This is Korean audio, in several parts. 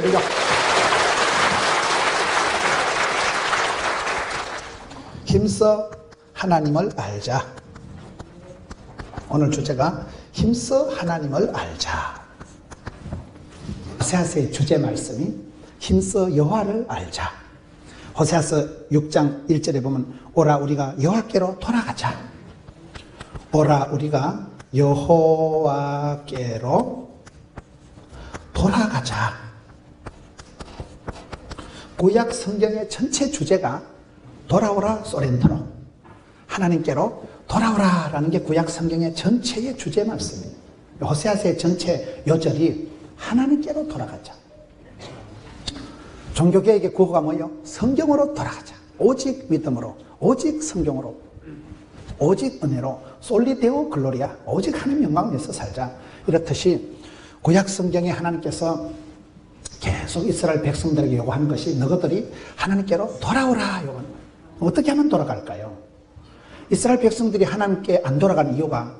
드리죠. 힘써 하나님을 알자. 오늘 주제가 힘써 하나님을 알자. 호세아서의 주제 말씀이 힘써 여호와를 알자. 호세아서 6장 1절에 보면 오라 우리가 여호와께로 돌아가자. 오라 우리가 여호와께로 돌아가자. 구약 성경의 전체 주제가 돌아오라 소렌토로, 하나님께로 돌아오라 라는 게 구약 성경의 전체의 주제 말씀이에요. 호세아서의 전체 요절이 하나님께로 돌아가자. 종교개혁의 구호가 뭐예요? 성경으로 돌아가자. 오직 믿음으로, 오직 성경으로, 오직 은혜로, 솔리데오 글로리아, 오직 하나님 영광을 위해서 살자. 이렇듯이 구약 성경에 하나님께서 계속 이스라엘 백성들에게 요구하는 것이 너희들이 하나님께로 돌아오라. 요구하는 거예요. 어떻게 하면 돌아갈까요? 이스라엘 백성들이 하나님께 안 돌아가는 이유가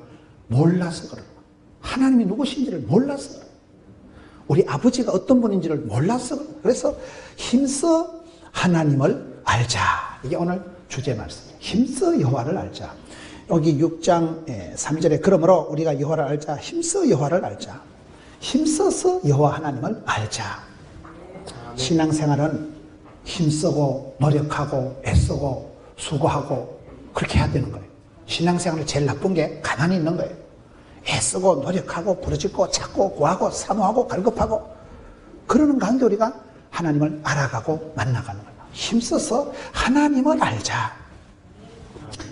몰라서 그래요. 하나님이 누구신지를 몰라서 그래요. 우리 아버지가 어떤 분인지를 몰라서 그래요. 그래서 힘써 하나님을 알자. 이게 오늘 주제 말씀이에요. 힘써 여호와를 알자. 여기 6장 3절에 그러므로 우리가 여호와를 알자. 힘써 여호와를 알자. 힘써서 여호와 하나님을 알자. 신앙생활은 힘쓰고 노력하고 애쓰고 수고하고 그렇게 해야 되는 거예요. 신앙생활의 제일 나쁜 게 가만히 있는 거예요. 애쓰고 노력하고 부르짖고 찾고 구하고 사모하고 갈급하고 그러는 가운데 우리가 하나님을 알아가고 만나가는 거예요. 힘써서 하나님을 알자.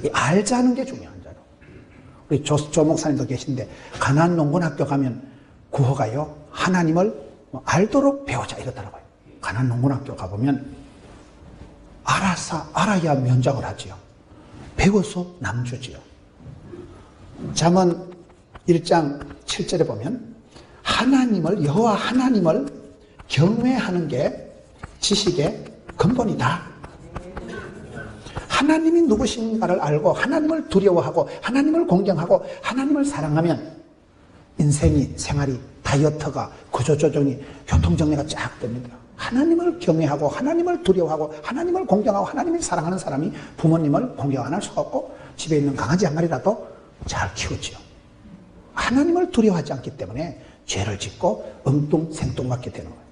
이 알자는 게 중요한 자로. 우리 조 목사님도 계신데 가나안 농군학교 가면 구호가요, 하나님을 알도록 배우자 이러더라고요. 가나안 농군학교 가보면 알아야 면장을 하지요. 배워서 남주지요. 잠언 1장 7절에 보면 하나님을, 여호와 하나님을 경외하는 게 지식의 근본이다. 하나님이 누구신가를 알고 하나님을 두려워하고 하나님을 공경하고 하나님을 사랑하면 인생이, 생활이, 다이어트가, 구조조정이, 교통정리가 쫙 됩니다. 하나님을 경외하고 하나님을 두려워하고 하나님을 공경하고 하나님을 사랑하는 사람이 부모님을 공경 안 할 수가 없고 집에 있는 강아지 한 마리라도 잘 키우지요. 하나님을 두려워하지 않기 때문에 죄를 짓고 생뚱맞게 되는 거예요.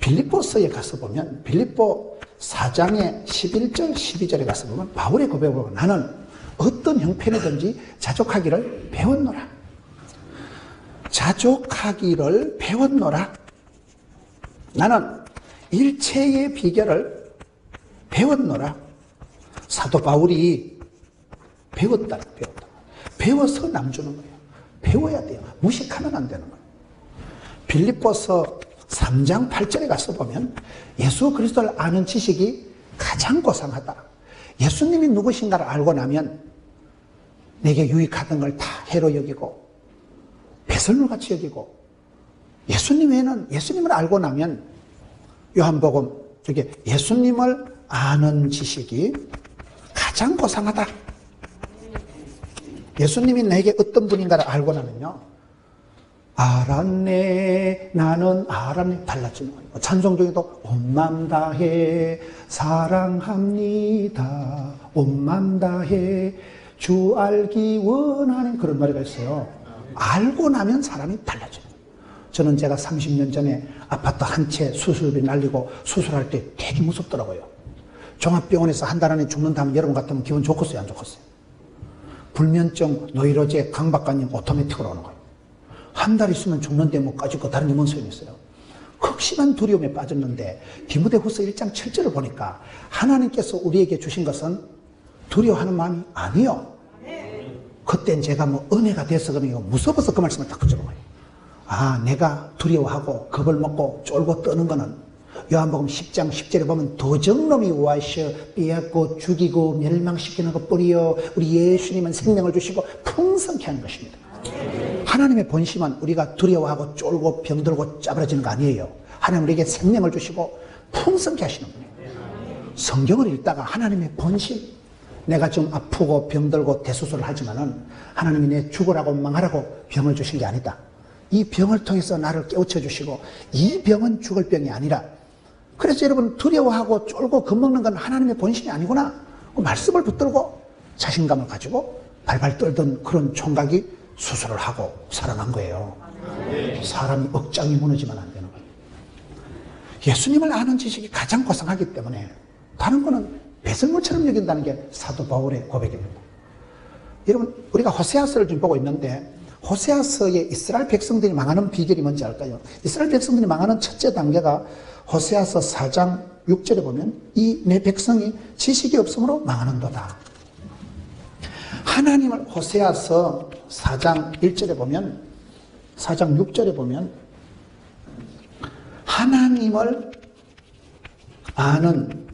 빌립보서에 가서 보면 빌립보 4장의 11절 12절에 가서 보면 바울의 고백을 보면 나는 어떤 형편이든지 자족하기를 배웠노라. 자족하기를 배웠노라. 나는 일체의 비결을 배웠노라. 사도 바울이 배웠다. 배워서 남주는 거예요. 배워야 돼요. 무식하면 안 되는 거예요. 빌립보서 3장 8절에 가서 보면 예수 그리스도를 아는 지식이 가장 고상하다. 예수님이 누구신가를 알고 나면 내게 유익하던 걸 다 해로 여기고 배설물같이 여기고 예수님 외에는 예수님을 알고 나면 요한복음 저게 예수님을 아는 지식이 가장 고상하다. 예수님이 내게 어떤 분인가를 알고 나면요, 알았네, 나는 알았네, 달라지는 거예요. 찬송 중에도 온 맘 다해 사랑합니다, 온 맘 다해 주 알기 원하는 그런 노래가 있어요. 알고 나면 사람이 달라져요. 저는 제가 30년 전에 아파트 한 채 수술비 날리고 수술할 때 되게 무섭더라고요. 종합병원에서 한 달 안에 죽는다면 여러분 같으면 기분 좋겠어요, 안 좋겠어요? 불면증, 노이로제, 강박관념 오토매틱으로 오는 거예요. 한 달 있으면 죽는데 뭐 까짓 다른 게 뭔 소용이 있어요? 극심한 두려움에 빠졌는데 디모데후서 1장 7절을 보니까 하나님께서 우리에게 주신 것은 두려워하는 마음이 아니요. 그땐 제가 뭐 은혜가 돼서 그러니까 무서워서 그 말씀을 딱 붙여본 거예요. 아, 내가 두려워하고 겁을 먹고 쫄고 떠는 거는 요한복음 10장 10절에 보면 도적놈이 와셔 빼앗고 죽이고 멸망시키는 것뿐이요 우리 예수님은 생명을 주시고 풍성케 하는 것입니다. 하나님의 본심은 우리가 두려워하고 쫄고 병들고 짜부러지는 거 아니에요. 하나님 우리에게 생명을 주시고 풍성케 하시는 분이에요. 성경을 읽다가 하나님의 본심, 내가 좀 아프고 병들고 대수술을 하지만은 하나님이 내 죽으라고 망하라고 병을 주신 게 아니다. 이 병을 통해서 나를 깨우쳐 주시고 이 병은 죽을 병이 아니라 그래서 여러분 두려워하고 쫄고 겁먹는 건 하나님의 본심이 아니구나. 그 말씀을 붙들고 자신감을 가지고 발발 떨던 그런 총각이 수술을 하고 살아난 거예요. 사람이 억장이 무너지면 안 되는 거예요. 예수님을 아는 지식이 가장 고상하기 때문에 다른 거는 배설물처럼 여긴다는 게 사도 바울의 고백입니다. 여러분 우리가 호세아서를 지금 보고 있는데 호세아서의 이스라엘 백성들이 망하는 비결이 뭔지 알까요? 이스라엘 백성들이 망하는 첫째 단계가 호세아서 4장 6절에 보면 이 내 백성이 지식이 없으므로 망하는도다. 하나님을 호세아서 4장 1절에 보면 4장 6절에 보면 하나님을 아는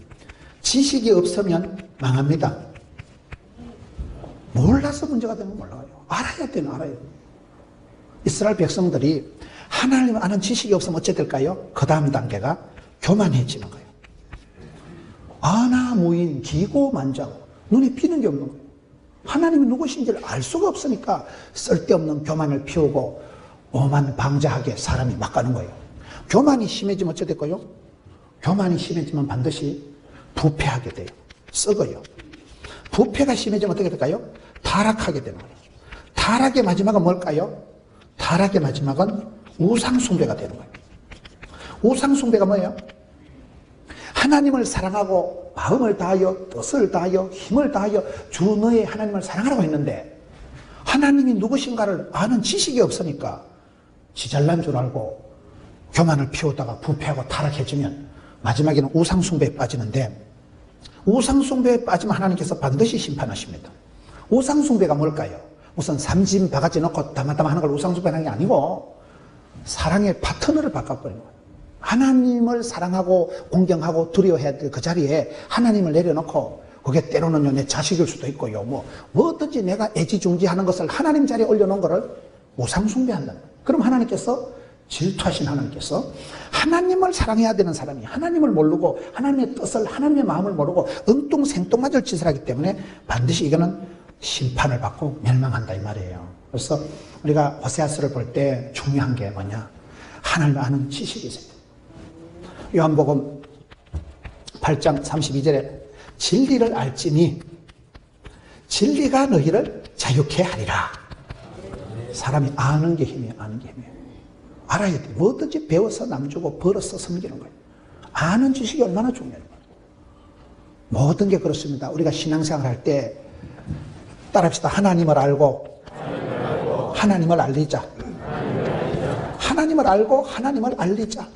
지식이 없으면 망합니다. 몰라서 문제가 되면 몰라요. 알아야 돼요. 알아야 돼요. 이스라엘 백성들이 하나님을 아는 지식이 없으면 어찌 될까요? 그 다음 단계가 교만해지는 거예요. 아나무인 기고만장 눈에 띄는 게 없는 거예요. 하나님이 누구신지를 알 수가 없으니까 쓸데없는 교만을 피우고 오만방자하게 사람이 막 가는 거예요. 교만이 심해지면 어찌 될까요? 교만이 심해지면 반드시 부패하게 돼요. 썩어요. 부패가 심해지면 어떻게 될까요? 타락하게 되는 거예요. 타락의 마지막은 뭘까요? 타락의 마지막은 우상숭배가 되는 거예요. 우상숭배가 뭐예요? 하나님을 사랑하고 마음을 다하여 뜻을 다하여 힘을 다하여 주 너의 하나님을 사랑하라고 했는데 하나님이 누구신가를 아는 지식이 없으니까 지 잘난 줄 알고 교만을 피우다가 부패하고 타락해지면 마지막에는 우상숭배에 빠지는데 우상숭배에 빠지면 하나님께서 반드시 심판하십니다. 우상숭배가 뭘까요? 무슨 삼진 바가지 넣고 담아담아 하는 걸 우상숭배하는 게 아니고 사랑의 파트너를 바꿔버리는 거예요. 하나님을 사랑하고 공경하고 두려워해야 될 그 자리에 하나님을 내려놓고 그게 때로는요 내 자식일 수도 있고요 뭐든지 내가 애지중지하는 것을 하나님 자리에 올려놓은 거를 우상숭배한다. 그럼 하나님께서 질투하신 하나님께서 하나님을 사랑해야 되는 사람이 하나님을 모르고 하나님의 뜻을 하나님의 마음을 모르고 엉뚱생뚱맞을 짓을 하기 때문에 반드시 이거는 심판을 받고 멸망한다 이 말이에요. 그래서 우리가 호세아서를 볼 때 중요한 게 뭐냐? 하나님을 아는 지식이 있어요. 요한복음 8장 32절에 진리를 알지니 진리가 너희를 자유케 하리라. 사람이 아는 게 힘이에요. 아는 게 힘이에요. 알아야 돼. 뭐든지 배워서 남주고 벌어서 섬기는 거예요. 아는 지식이 얼마나 중요해요. 모든 게 그렇습니다. 우리가 신앙생활 할 때 따라합시다. 하나님을 알고 하나님을 알리자. 하나님을 알고 하나님을 알리자.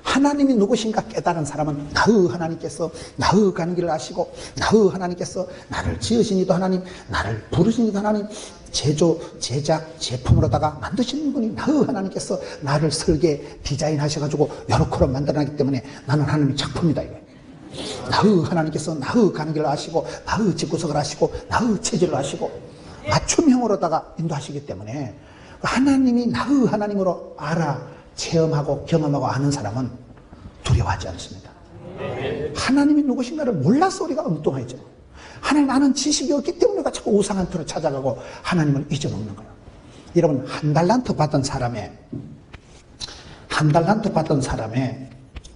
하나님이 누구신가 깨달은 사람은 나의 하나님께서 나의 가는 길을 아시고 나의 하나님께서 나를 지으신 이도 하나님 나를 부르신 이도 하나님 제조, 제작, 제품으로다가 만드신 분이 나의 하나님께서 나를 설계, 디자인 하셔가지고 요렇게 만들어놨기 때문에 나는 하나님의 작품이다 이거예요. 나의 하나님께서 나의 가는 길을 아시고 나의 집구석을 아시고 나의 체질을 아시고 맞춤형으로다가 인도하시기 때문에 하나님이 나의 하나님으로 알아 체험하고 경험하고 아는 사람은 두려워하지 않습니다. 하나님이 누구신가를 몰라서 우리가 엉뚱하죠. 하나님 아는 지식이 없기 때문에 우리가 자꾸 우상한 틀을 찾아가고 하나님을 잊어먹는 거예요. 여러분 한 달란트 받은 사람의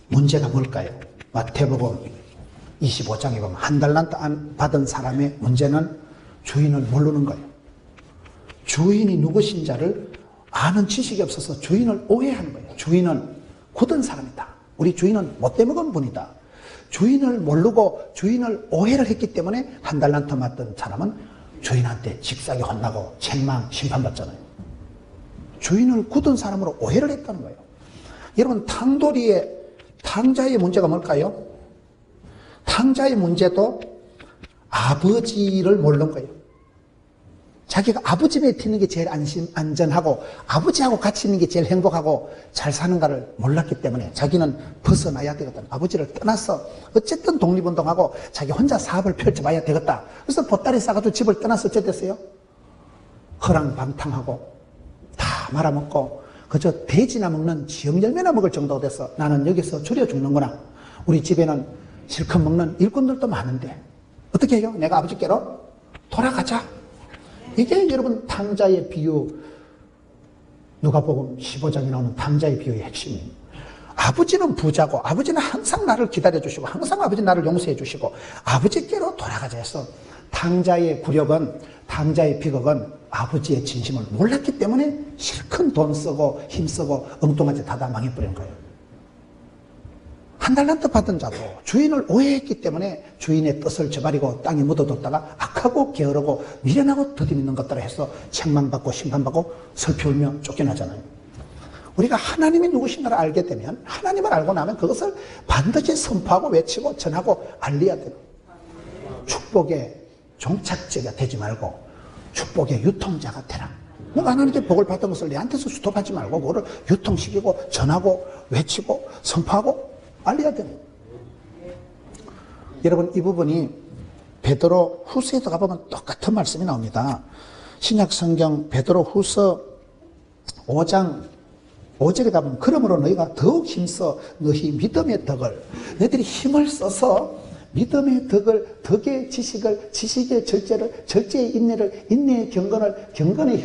문제가 뭘까요? 마태복음 25장에 보면 한 달란트 받은 사람의 문제는 주인을 모르는 거예요. 주인이 누구신 자를 아는 지식이 없어서 주인을 오해하는 거예요. 주인은 굳은 사람이다. 우리 주인은 못돼 먹은 분이다. 주인을 모르고 주인을 오해를 했기 때문에 한 달란트 맞던 사람은 주인한테 직사게 혼나고 책망, 심판받잖아요. 주인을 굳은 사람으로 오해를 했다는 거예요. 여러분 탕자의 문제가 뭘까요? 탕자의 문제도 아버지를 모르는 거예요. 자기가 아버지 밑에 있는 게 제일 안전하고 아버지하고 같이 있는 게 제일 행복하고 잘 사는가를 몰랐기 때문에 자기는 벗어나야 되거든. 아버지를 떠나서 어쨌든 독립운동하고 자기 혼자 사업을 펼쳐봐야 되겠다. 그래서 보따리 싸가지고 집을 떠나서 어째 됐어요? 허랑방탕하고 다 말아먹고 그저 돼지나 먹는 지역열매나 먹을 정도가 돼서 나는 여기서 줄여 죽는구나. 우리 집에는 실컷 먹는 일꾼들도 많은데 어떻게 해요? 내가 아버지께로 돌아가자. 이게 여러분 탕자의 비유 누가복음 15장에 나오는 탕자의 비유의 핵심이 아버지는 부자고 아버지는 항상 나를 기다려주시고 항상 아버지 나를 용서해 주시고 아버지께로 돌아가자 해서 탕자의 굴욕은 탕자의 비극은 아버지의 진심을 몰랐기 때문에 실컷 돈 쓰고 힘쓰고 엉뚱한 짓 하다 망해버린 거예요. 한 달란트 받은 자도 주인을 오해했기 때문에 주인의 뜻을 저버리고 땅에 묻어뒀다가 악하고 게으르고 미련하고 더듬이는 것들을 해서 책망받고 심판받고 슬피 울며 쫓겨나잖아요. 우리가 하나님이 누구신가를 알게 되면 하나님을 알고 나면 그것을 반드시 선포하고 외치고 전하고 알려야 돼요. 축복의 종착지가 되지 말고 축복의 유통자가 되라. 내가 하나님께 복을 받은 것을 내한테서 수톱하지 말고 그거를 유통시키고 전하고 외치고 선포하고 알려야 됩니다. 여러분 이 부분이 베드로 후서에도 가보면 똑같은 말씀이 나옵니다. 신약성경 베드로 후서 5장 5절에 가보면 그러므로 너희가 더욱 힘써 너희 믿음의 덕을 너희들이 힘을 써서 믿음의 덕을 덕의 지식을 지식의 절제를 절제의 인내를 인내의 경건을 경건의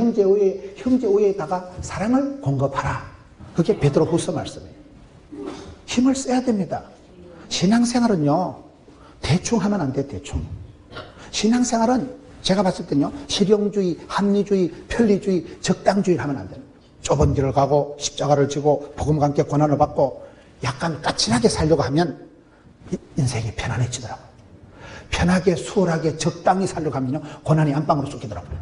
형제우애에다가 사랑을 공급하라. 그게 베드로 후서 말씀이에요. 힘을 써야 됩니다. 신앙생활은요 대충 하면 안 돼. 대충 신앙생활은 제가 봤을 때는요 실용주의, 합리주의, 편리주의, 적당주의를 하면 안 돼요. 좁은 길을 가고 십자가를 지고 복음과 함께 고난을 받고 약간 까칠하게 살려고 하면 인생이 편안해지더라고요. 편하게 수월하게 적당히 살려고 하면요 고난이 안방으로 쏟기더라고요.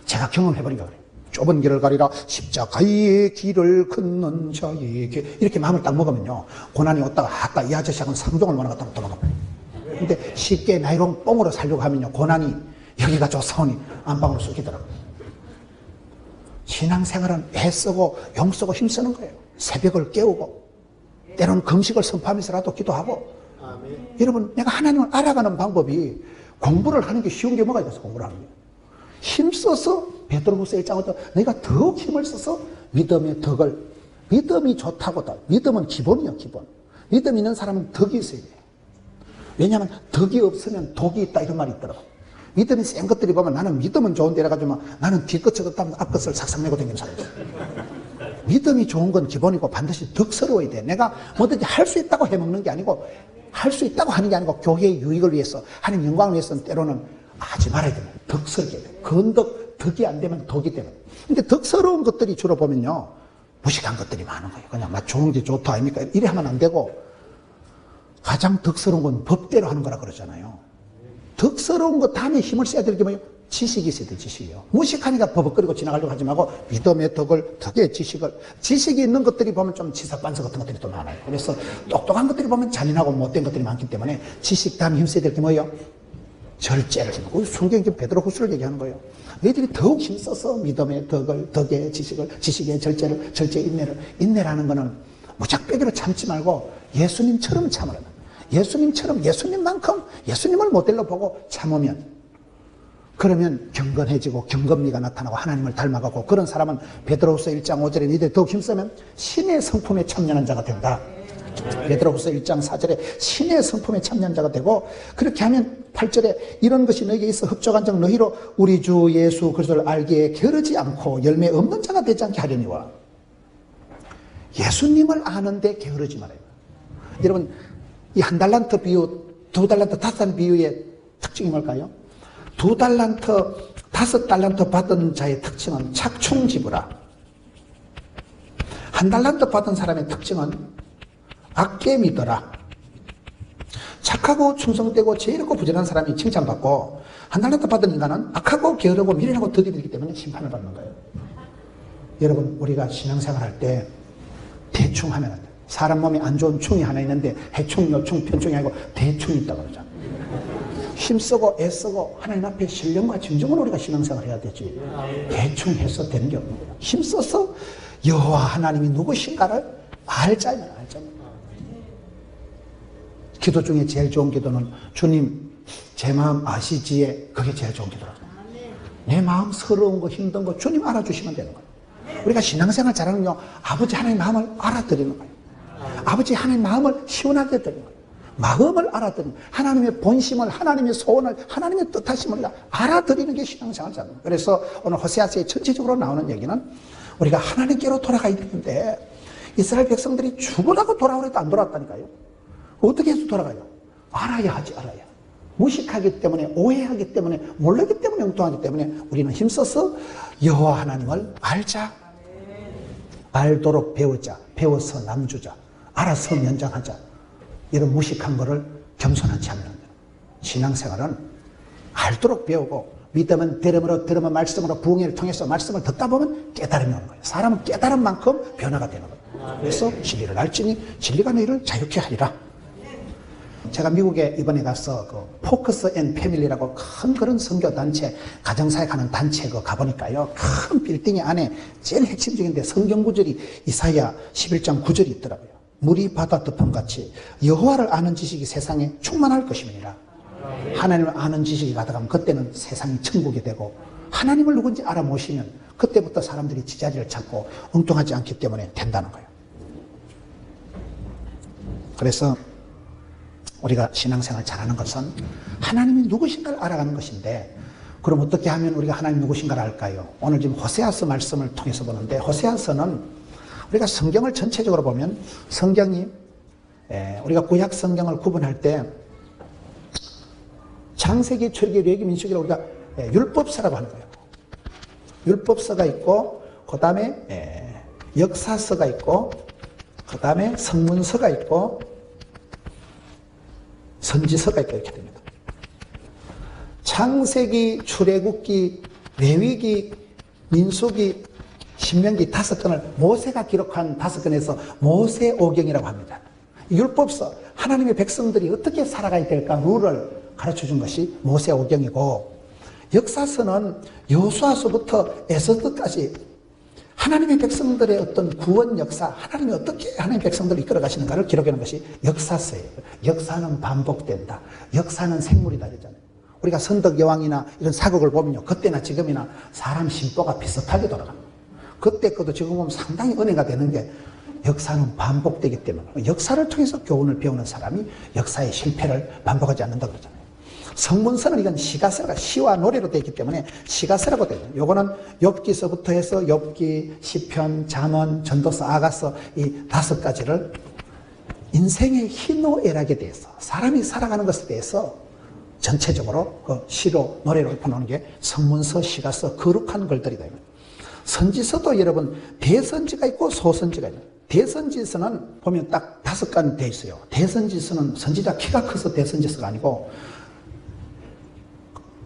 제가 경험해버린 거 그래요. 좁은 길을 가리라 십자가의 길을 걷는 자에게 이렇게 마음을 딱 먹으면요 고난이 왔다가 아까 이 아저씨하고는 상종을 못 하겠다고 도망가버려요. 근데 쉽게 나이롱 뽕으로 살려고 하면요 고난이 여기가 좋사오니 안방으로 쏟기더라고요. 신앙생활은 애쓰고 용쓰고 힘쓰는 거예요. 새벽을 깨우고 때로는 금식을 선포하면서라도 기도하고. 아멘. 여러분 내가 하나님을 알아가는 방법이 공부를 하는 게 쉬운 게 뭐가 있어서 공부를 하는 거예요. 힘써서 베드로후서 1장부터 너희가 더욱 힘을 써서 믿음의 덕을 믿음이 좋다고다. 믿음은 기본이요 기본. 믿음 있는 사람은 덕이 있어야 돼요. 왜냐하면 덕이 없으면 독이 있다 이런 말이 있더라고요. 믿음이 센 것들이 보면 나는 믿음은 좋은데 이래가지고 나는 뒤끝을 걷다면 앞끝을 삭삭 내고 다니는 사람이에요. 믿음이 좋은 건 기본이고 반드시 덕스러워야 돼. 내가 뭐든지 할 수 있다고 해먹는 게 아니고 할 수 있다고 하는 게 아니고 교회의 유익을 위해서 하나님 영광을 위해서는 때로는 하지 말아야 돼요. 덕스럽게 돼. 건덕, 덕이 안 되면 덕이 되는. 근데 덕스러운 것들이 주로 보면요 무식한 것들이 많은 거예요. 그냥 막 좋은 게 좋다 아닙니까? 이래 하면 안 되고 가장 덕스러운 건 법대로 하는 거라 그러잖아요. 덕스러운 것 다음에 힘을 써야 될 게 뭐예요? 지식이 있어야 돼. 지식이요. 무식하니까 버벅거리고 지나가려고 하지 말고 믿음의 덕을 덕의 지식을 지식이 있는 것들이 보면 좀 지사반서 같은 것들이 또 많아요. 그래서 똑똑한 것들이 보면 잔인하고 못된 것들이 많기 때문에 지식 다음에 힘써야 될 게 뭐예요? 절제를 힘쓰고 성경이 베드로 후서를 얘기하는 거예요. 너희들이 더욱 힘써서 믿음의 덕을 덕의 지식을 지식의 절제를 절제의 인내라는 거는 무작배기로 참지 말고 예수님처럼 참으라. 예수님처럼 예수님만큼 예수님을 모델로 보고 참으면 그러면 경건해지고 경건미가 나타나고 하나님을 닮아가고 그런 사람은 베드로후서 1장 5절에 너희들이 더욱 힘쓰면 신의 성품에 참여하는 자가 된다. 베드로후서 1장 4절에 신의 성품에 참여한 자가 되고 그렇게 하면 8절에 이런 것이 너에게 있어 흡족한 적 너희로 우리 주 예수 그리스도를 알기에 게으르지 않고 열매 없는 자가 되지 않게 하려니와. 예수님을 아는데 게으르지 말아요. 여러분 이 한 달란트 비유, 두 달란트, 5달란트 비유의 특징이 뭘까요? 2달란트, 5달란트 받은 자의 특징은 착충지부라. 1달란트 받은 사람의 특징은 악게 믿어라. 착하고 충성되고 지혜롭고 부지런한 사람이 칭찬받고 1달란트 받은 인간은 악하고 게으르고 미련하고 더디들이기 때문에 심판을 받는 거예요. 여러분 우리가 신앙생활 할 때 대충 하면 안 돼요. 사람 몸에 안 좋은 충이 하나 있는데 해충, 요충, 편충이 아니고 대충이 있다고 그러잖아요. 힘쓰고 애쓰고 하나님 앞에 신령과 진정으로 우리가 신앙생활을 해야 되지. 대충 해서 되는 게 없는 거예요. 힘써서 여호와 하나님이 누구신가를 알자면 알자면. 기도 중에 제일 좋은 기도는 주님 제 마음 아시지에 그게 제일 좋은 기도라고. 내 마음 서러운 거 힘든 거 주님 알아주시면 되는 거예요. 우리가 신앙생활 잘하는요 아버지 하나님 마음을 알아드리는 거예요. 아버지 하나님 마음을 시원하게 드리는 거예요. 마음을 알아듣는 하나님의 본심을 하나님의 소원을 하나님의 뜻하심을 알아들이는 게 신앙생활이잖아요. 그래서 오늘 호세아서에 전체적으로 나오는 얘기는 우리가 하나님께로 돌아가야 되는데 이스라엘 백성들이 죽으라고 돌아오래도 안 돌아왔다니까요. 어떻게 해서 돌아가요? 알아야 하지, 알아야. 무식하기 때문에, 오해하기 때문에, 모르기 때문에, 엉뚱하기 때문에 우리는 힘써서 여호와 하나님을 알자. 알도록 배우자. 배워서 남주자. 알아서 면장하자. 이런 무식한 거를 겸손한 채 하면 안 돼요. 신앙생활은 알도록 배우고 믿음은 들음으로 들음은 말씀으로 부흥회를 통해서 말씀을 듣다 보면 깨달음이 오는 거예요. 사람은 깨달은 만큼 변화가 되는 거예요. 그래서 진리를 알지니 진리가 너희를 자유케 하리라. 제가 미국에 이번에 가서 그 포커스 앤 패밀리라고 큰 그런 선교단체, 가정사역하는 단체 가보니까요. 큰 빌딩 안에 제일 핵심적인데 성경 구절이 이사야 11장 9절이 있더라고요. 물이 바다 덮음같이 여호와를 아는 지식이 세상에 충만할 것임이니라. 하나님을 아는 지식이 가득하면 그때는 세상이 천국이 되고 하나님을 누군지 알아보시면 그때부터 사람들이 지자리를 찾고 엉뚱하지 않기 때문에 된다는 거예요. 그래서 우리가 신앙생활 잘하는 것은 하나님이 누구신가를 알아가는 것인데, 그럼 어떻게 하면 우리가 하나님 누구신가를 알까요? 오늘 지금 호세아서 말씀을 통해서 보는데, 호세아서는 우리가 성경을 전체적으로 보면 성경이 우리가 구약 성경을 구분할 때 창세기, 출애굽기, 레위기, 민수기를 우리가 율법서라고 하는 거예요. 율법서가 있고 그 다음에 역사서가 있고 그 다음에 선문서가 있고 선지서가 있고 이렇게 됩니다. 창세기, 출애굽기, 레위기, 민수기, 신명기 5권을 모세가 기록한 5권에서 모세오경이라고 합니다. 율법서, 하나님의 백성들이 어떻게 살아가야 될까 룰을 가르쳐준 것이 모세오경이고, 역사서는 여호수아서부터 에스더까지 하나님의 백성들의 어떤 구원 역사, 하나님이 어떻게 하나님의 백성들을 이끌어 가시는가를 기록하는 것이 역사서예요. 역사는 반복된다. 역사는 생물이다 그러잖아요. 우리가 선덕 여왕이나 이런 사극을 보면요, 그때나 지금이나 사람 심보가 비슷하게 돌아갑니다. 그때 것도 지금 보면 상당히 은혜가 되는 게 역사는 반복되기 때문에, 역사를 통해서 교훈을 배우는 사람이 역사의 실패를 반복하지 않는다 그러잖아요. 성문서는 이건 시가서가 시와 노래로 되어 있기 때문에 시가서라고 돼요. 요거는 욥기서부터 해서 욥기, 시편, 잠언, 전도서, 아가서 이 5가지를 인생의 희노애락에 대해서, 사람이 살아가는 것에 대해서 전체적으로 그 시로 노래로 읊어놓은 게 성문서, 시가서, 거룩한 글들이다. 선지서도 여러분 대선지가 있고 소선지가 있어요. 대선지서는 보면 딱 5간 되어 있어요. 대선지서는 선지자 키가 커서 대선지서가 아니고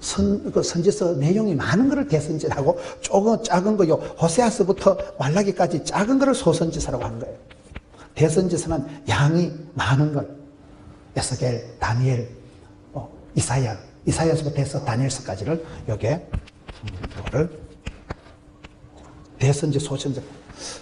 선지서 내용이 많은 거를 대선지라고, 조금 작은 거요, 호세아서부터 말라기까지 작은 거를 소선지서라고 하는 거예요. 대선지서는 양이 많은 걸, 에스겔, 다니엘, 이사야서부터 해서 다니엘서까지를 이거를 대선지, 소선지,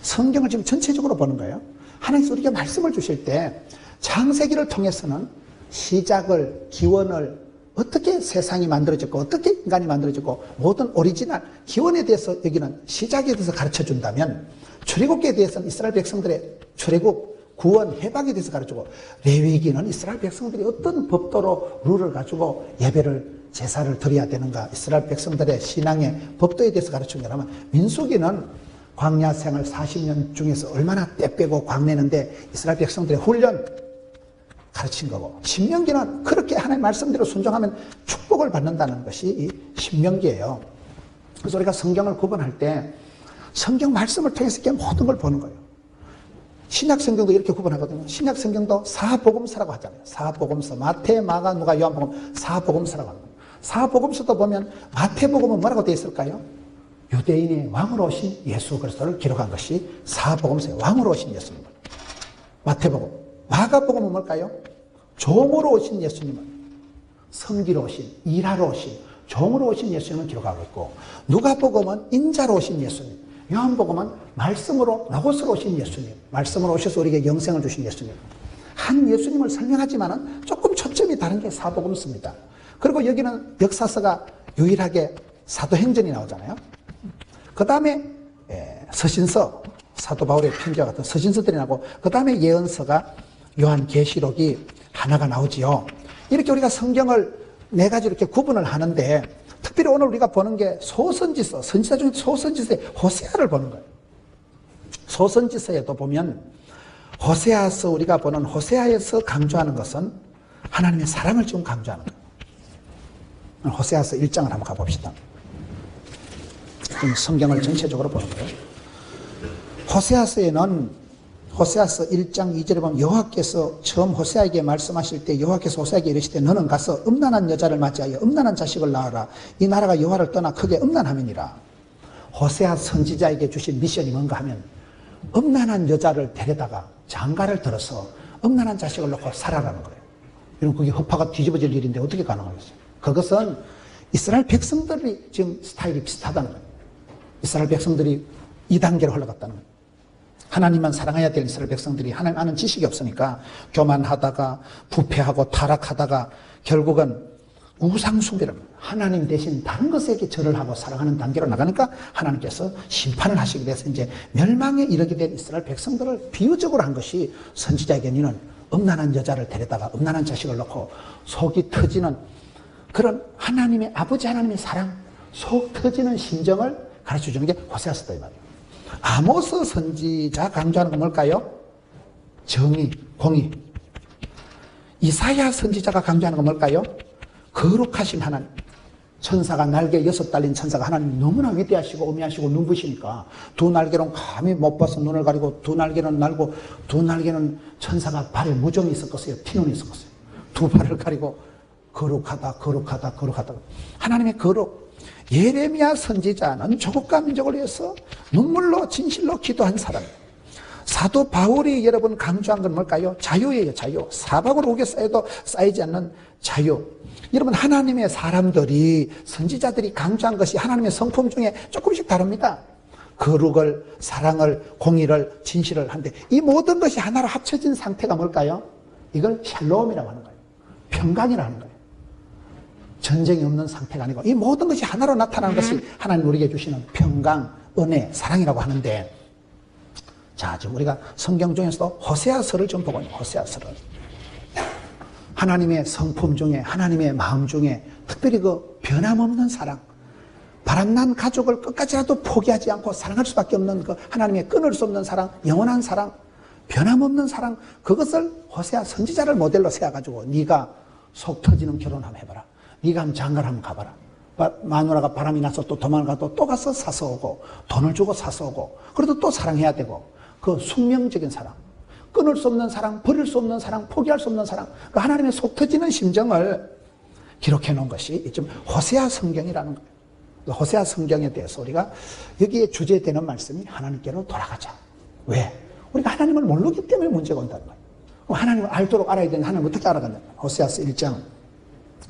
성경을 지금 전체적으로 보는 거예요. 하나님께서 우리에게 말씀을 주실 때 창세기를 통해서는 시작을, 기원을, 어떻게 세상이 만들어졌고 어떻게 인간이 만들어졌고 모든 오리지널 기원에 대해서 여기는 시작에 대해서 가르쳐 준다면, 출애굽기에 대해서는 이스라엘 백성들의 출애굽, 구원, 해방에 대해서 가르치고, 레위기는 이스라엘 백성들이 어떤 법도로 룰을 가지고 예배를, 제사를 드려야 되는가, 이스라엘 백성들의 신앙의 법도에 대해서 가르치는 거라면, 민수기는 광야 생활 40년 중에서 얼마나 때 빼고 광내는데 이스라엘 백성들의 훈련 가르친 거고, 신명기는 그렇게 하나님의 말씀대로 순종하면 축복을 받는다는 것이 이 신명기예요. 그래서 우리가 성경을 구분할 때 성경 말씀을 통해서 이렇게 모든 걸 보는 거예요. 신약 성경도 이렇게 구분하거든요. 신약 성경도 사복음서라고 하잖아요. 사복음서, 마태, 마가, 누가, 요한복음, 사복음서라고 합니다. 사복음서도 보면 마태복음은 뭐라고 되어 있을까요? 유대인의 왕으로 오신 예수 그리스도를 기록한 것이 사복음서예요. 왕으로 오신 예수님. 마태복음. 마가복음은 뭘까요? 종으로 오신 예수님은, 섬기러 오신, 일하러 오신, 종으로 오신 예수님을 기록하고 있고, 누가복음은 인자로 오신 예수님, 요한복음은 말씀으로, 로고스로 오신 예수님, 말씀으로 오셔서 우리에게 영생을 주신 예수님, 한 예수님을 설명하지만은 조금 초점이 다른 게 사복음서입니다. 그리고 여기는 역사서가 유일하게 사도행전이 나오잖아요. 그 다음에 서신서, 사도 바울의 편지와 같은 서신서들이 나오고, 그 다음에 예언서가 요한계시록이 하나가 나오지요. 이렇게 우리가 성경을 4가지로 이렇게 구분을 하는데, 특별히 오늘 우리가 보는 게 소선지서, 선지자 중에 소선지서의 호세아를 보는 거예요. 소선지서에도 보면 호세아서, 우리가 보는 호세아에서 강조하는 것은 하나님의 사랑을 지금 강조하는 거예요. 호세아서 1장을 한번 가봅시다. 좀 성경을 전체적으로 보는 거예요. 호세아서에는 호세아서 1장 2절에 보면 여호와께서 처음 호세아에게 말씀하실 때 여호와께서 호세아에게 이르시되 너는 가서 음란한 여자를 맞이하여 음란한 자식을 낳아라. 이 나라가 여호와를 떠나 크게 음란함이니라. 호세아 선지자에게 주신 미션이 뭔가 하면 음란한 여자를 데려다가 장가를 들어서 음란한 자식을 놓고 살아라는 거예요. 이런 그게 허파가 뒤집어질 일인데 어떻게 가능하겠어요? 그것은 이스라엘 백성들이 지금 스타일이 비슷하다는 거예요. 이스라엘 백성들이 2단계로 흘러갔다는 거예요. 하나님만 사랑해야 될 이스라엘 백성들이 하나님 아는 지식이 없으니까 교만하다가 부패하고 타락하다가 결국은 우상숭배를 하나님 대신 다른 것에게 절을 하고 살아가는 단계로 나가니까 하나님께서 심판을 하시게 돼서 이제 멸망에 이르게 된 이스라엘 백성들을 비유적으로 한 것이 선지자에게 너는 음란한 여자를 데려다가 음란한 자식을 놓고 속이 터지는 그런 하나님의 아버지 하나님의 사랑, 속 터지는 심정을 가르쳐주는 게 호세아서다 이 말이에요. 아모스 선지자 강조하는 건 뭘까요? 정의, 공의. 이사야 선지자가 강조하는 건 뭘까요? 거룩하신 하나님. 천사가 날개 6 달린 천사가 하나님 너무나 위대하시고 어미하시고 눈부시니까 두 날개는 감히 못 봐서 눈을 가리고 두 날개는 날고 두 날개는 천사가 발에 무정이 있었겠어요. 티눈이 있었겠어요. 두 발을 가리고 거룩하다 거룩하다 거룩하다. 하나님의 거룩. 예레미야 선지자는 조국과 민족을 위해서 눈물로 진실로 기도한 사람. 사도 바울이 여러분 강조한 건 뭘까요? 자유예요. 자유. 사박을 옥에 쌓여도 쌓이지 않는 자유. 여러분 하나님의 사람들이 선지자들이 강조한 것이 하나님의 성품 중에 조금씩 다릅니다. 거룩을, 사랑을, 공의를, 진실을 하는데 이 모든 것이 하나로 합쳐진 상태가 뭘까요? 이걸 샬롬이라고 하는 거예요. 평강이라고 하는 거예요. 전쟁이 없는 상태가 아니고 이 모든 것이 하나로 나타나는 것이 하나님 우리에게 주시는 평강, 은혜, 사랑이라고 하는데 자, 지금 우리가 성경 중에서도 호세아서를 좀 보고 있는 호세아서를 하나님의 성품 중에 하나님의 마음 중에 특별히 그 변함없는 사랑 바람난 가족을 끝까지라도 포기하지 않고 사랑할 수밖에 없는 그 하나님의 끊을 수 없는 사랑 영원한 사랑 변함없는 사랑 그것을 호세아 선지자를 모델로 세워가지고 네가 속 터지는 결혼 한번 해봐라 네가 한번 장가를 한번 가봐라 마누라가 바람이 나서 또 도망을 가도 또 가서 사서 오고 돈을 주고 사서 오고 그래도 또 사랑해야 되고 그 숙명적인 사랑 끊을 수 없는 사랑, 버릴 수 없는 사랑, 포기할 수 없는 사랑 그 하나님의 속 터지는 심정을 기록해 놓은 것이 좀 호세아 성경이라는 거예요. 호세아 성경에 대해서 우리가 여기에 주제되는 말씀이 하나님께로 돌아가자. 왜? 우리가 하나님을 모르기 때문에 문제가 온다는 거예요. 하나님을 알도록 알아야 되는데 하나님을 어떻게 알아간다는 거예요? 호세아서 1장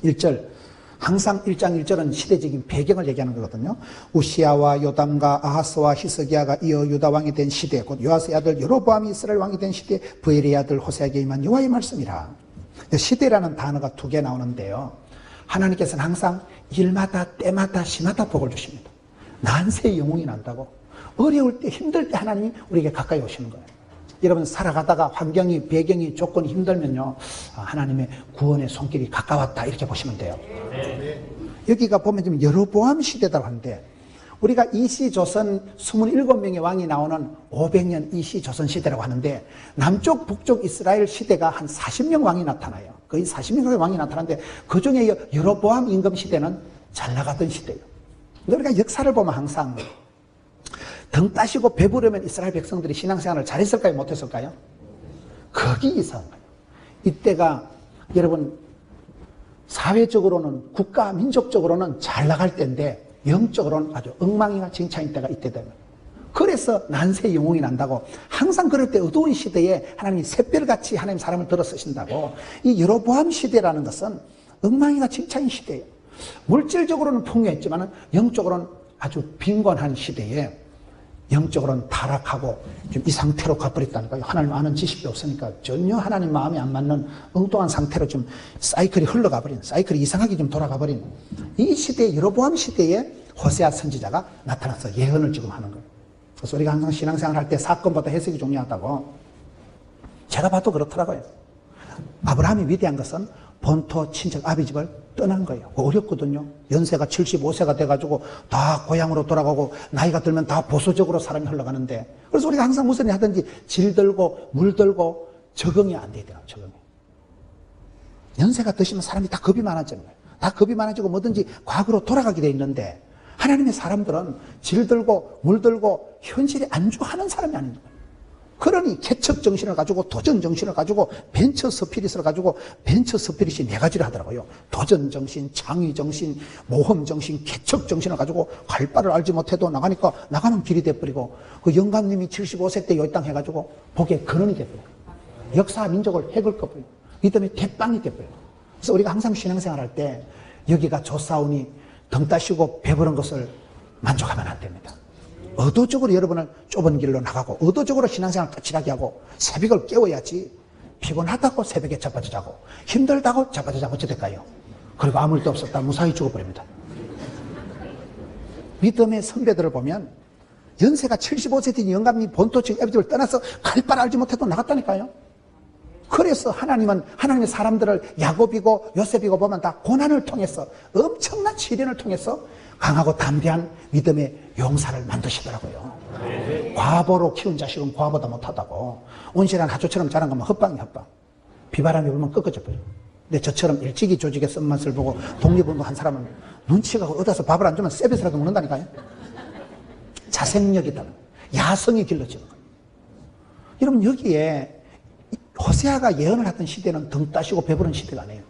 1절 항상 1장 1절은 시대적인 배경을 얘기하는 거거든요. 우시야와 요담과 아하스와 히스기야가 이어 유다 왕이 된 시대 곧 요아스의 아들 여로보암이 이스라엘 왕이 된 시대 브엘의 아들 호세아에게 임한 여호와의 말씀이라. 시대라는 단어가 2개 나오는데요. 하나님께서는 항상 일마다 때마다 시마다 복을 주십니다. 난세의 영웅이 난다고 어려울 때 힘들 때 하나님이 우리에게 가까이 오시는 거예요. 여러분 살아가다가 환경이 배경이 조건이 힘들면요 하나님의 구원의 손길이 가까웠다 이렇게 보시면 돼요. 여기가 보면 지금 여로보암 시대라고 하는데 우리가 이시조선 27명의 왕이 나오는 500년 이시조선 시대라고 하는데 남쪽 북쪽 이스라엘 시대가 한 40명 왕이 나타나요. 거의 40명의 왕이 나타나는데 그중에 여로보암 임금 시대는 잘 나가던 시대예요. 우리가 역사를 보면 항상 등 따시고 배부르면 이스라엘 백성들이 신앙생활을 잘했을까요? 못했을까요? 거기 이상한 거예요. 이때가 여러분 사회적으로는 국가 민족적으로는 잘 나갈 때인데 영적으로는 아주 엉망이가 징창인 때가 이때 되는 거예요. 그래서 난세의 영웅이 난다고 항상 그럴 때 어두운 시대에 하나님이 샛별같이 하나님 사람을 들어 쓰신다고 이 여로보암 시대라는 것은 엉망이가 징창인 시대예요. 물질적으로는 풍요했지만 영적으로는 아주 빈곤한 시대에 영적으로는 타락하고 좀 이 상태로 가버렸다니까요. 하나님 아는 지식이 없으니까 전혀 하나님 마음에 안 맞는 엉뚱한 상태로 좀 사이클이 흘러가버린 사이클이 이상하게 좀 돌아가버린 이 시대에 여로보암 시대에 호세아 선지자가 나타나서 예언을 지금 하는 거예요. 그래서 우리가 항상 신앙생활 할 때 사건보다 해석이 중요하다고 제가 봐도 그렇더라고요. 아브라함이 위대한 것은 본토 친척 아비 집을 떠난 거예요. 어렵거든요. 연세가 75세가 돼가지고 다 고향으로 돌아가고 나이가 들면 다 보수적으로 사람이 흘러가는데, 그래서 우리가 항상 무슨 일 하든지 질 들고 물 들고 적응이 안 돼야 돼요. 적응이. 연세가 드시면 사람이 다 겁이 많아지는 거예요. 다 겁이 많아지고 뭐든지 과거로 돌아가게 돼 있는데, 하나님의 사람들은 질 들고 물 들고 현실에 안주하는 사람이 아닌 거예요. 그러니 개척 정신을 가지고 도전 정신을 가지고 벤처 스피릿을 가지고, 벤처 스피릿이 네 가지를 하더라고요. 도전 정신, 창의 정신, 모험 정신, 개척 정신을 가지고 갈 바를 알지 못해도 나가니까 나가는 길이 돼버리고, 그 영감님이 75세 때 요땅 해가지고 복의 근원이 돼버려요. 역사 민족을 핵을 꺼버려요. 이 때문에 대빵이 돼버려요. 그래서 우리가 항상 신앙생활 할 때 여기가 좋사오니 등 따시고 배부른 것을 만족하면 안 됩니다. 의도적으로 여러분은 좁은 길로 나가고, 의도적으로 신앙생활 까칠하게 하고, 새벽을 깨워야지. 피곤하다고 새벽에 자빠져 자고, 힘들다고 자빠져 자고 어찌 될까요? 그리고 아무 일도 없었다 무사히 죽어버립니다. 믿음의 선배들을 보면 연세가 75세 된 영감님 본토층 애비집을 떠나서 갈 바를 알지 못해도 나갔다니까요. 그래서 하나님은 하나님의 사람들을 야곱이고 요셉이고 보면 다 고난을 통해서, 엄청난 시련을 통해서 강하고 담대한 믿음의 용사를 만드시더라고요. 과보로 키운 자식은 과보다 못하다고. 온실한 하초처럼 자란 거면 헛방이 헛방. 비바람이 불면 꺾어져 버려. 근데 저처럼 일찍이 조직의 쓴맛을 보고 독립운동한 사람은 눈치가 얻어서 밥을 안 주면 세뱃이라도 먹는다니까요. 자생력이 있다는 거예요. 야성이 길러지는 거예요. 여러분, 여기에 호세아가 예언을 하던 시대는 등 따시고 배부른 시대가 아니에요.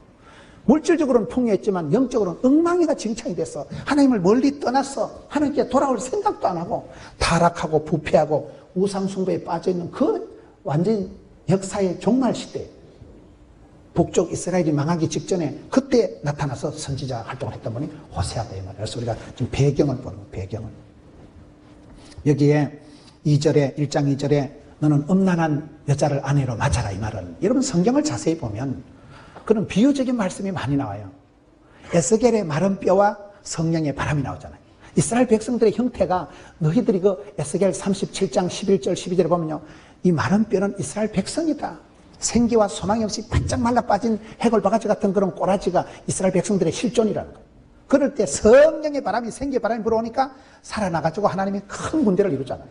물질적으로는 풍요했지만 영적으로는 엉망이가 징창이 됐어. 하나님을 멀리 떠났어. 하나님께 돌아올 생각도 안 하고 타락하고 부패하고 우상숭배에 빠져있는 그 완전 역사의 종말 시대, 북쪽 이스라엘이 망하기 직전에 그때 나타나서 선지자 활동을 했던 분이 호세아다 이 말이에요. 그래서 우리가 지금 배경을 보는 거예요. 배경을. 여기에 2절에 1장 2절에 너는 음란한 여자를 아내로 맞아라 이 말은, 여러분 성경을 자세히 보면 그런 비유적인 말씀이 많이 나와요. 에스겔의 마른 뼈와 성령의 바람이 나오잖아요. 이스라엘 백성들의 형태가, 너희들이 그 에스겔 37장 11절 12절에 보면요, 이 마른 뼈는 이스라엘 백성이다. 생기와 소망이 없이 바짝 말라 빠진 해골 바가지 같은 그런 꼬라지가 이스라엘 백성들의 실존이라는 거예요. 그럴 때 성령의 바람이, 생기의 바람이 불어오니까 살아나가지고 하나님이 큰 군대를 이루잖아요.